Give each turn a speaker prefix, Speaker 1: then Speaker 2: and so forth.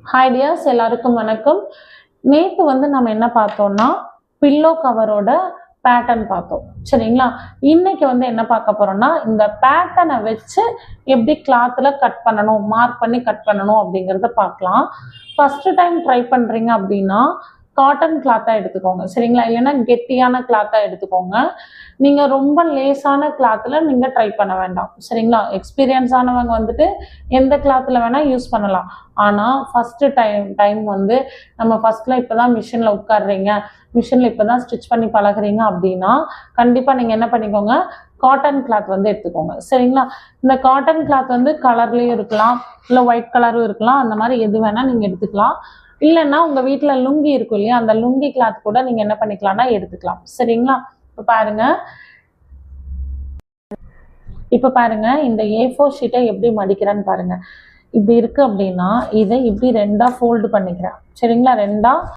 Speaker 1: Hi tears, எல்லாருக்கும் வணக்கம். நேற்று நம்ம என்ன பார்த்தோம்னா பில்லோ கவரோட பேட்டர்ன் பார்த்தோம். சரிங்களா? இன்னைக்கு என்ன பார்க்க போறோம்னா இந்த பேட்டர்னை வச்சு எப்படி கிளாத்ல கட் பண்ணணும், மார்க் பண்ணி கட் பண்ணணும் அப்படிங்கிறத பார்க்கலாம். ஃபர்ஸ்ட் டைம் ட்ரை பண்றீங்க அப்படின்னா காட்டன் கிளாத்தா எடுத்துக்கோங்க. சரிங்களா? இல்லைன்னா கெட்டியான கிளாத்தா எடுத்துக்கோங்க. நீங்க ரொம்ப லேசான கிளாத்ல நீங்க ட்ரை பண்ண வேண்டாம். சரிங்களா? எக்ஸ்பீரியன்ஸ் ஆனவங்க எந்த கிளாத்ல வேணா யூஸ் பண்ணலாம். ஆனா ஃபர்ஸ்ட் டைம் நம்ம ஃபர்ஸ்ட்ல இப்பதான் மிஷின்ல உட்காடுறீங்க, மிஷின்ல இப்பதான் ஸ்டிச் பண்ணி பழகுறீங்க அப்படின்னா கண்டிப்பா நீங்க என்ன பண்ணிக்கோங்க, காட்டன் கிளாத் எடுத்துக்கோங்க. சரிங்களா? இந்த காட்டன் கிளாத் கலர்லயும் இருக்கலாம், இல்லை ஒயிட் கலரும் இருக்கலாம். அந்த மாதிரி எது வேணா நீங்க எடுத்துக்கலாம். இல்லைன்னா உங்க வீட்டுல லுங்கி இருக்கும் இல்லையா, அந்த லுங்கி கிளாத் கூட நீங்க என்ன பண்ணிக்கலாம்னா எடுத்துக்கலாம். சரிங்களா? இப்ப பாருங்க இந்த A4 ஷீட்டை எப்படி மடிக்கிறேன்னு பாருங்க. இப்படி இருக்கு அப்படின்னா இதை இப்படி ரெண்டா ஃபோல்டு பண்ணிக்கிறேன். சரிங்களா? ரெண்டா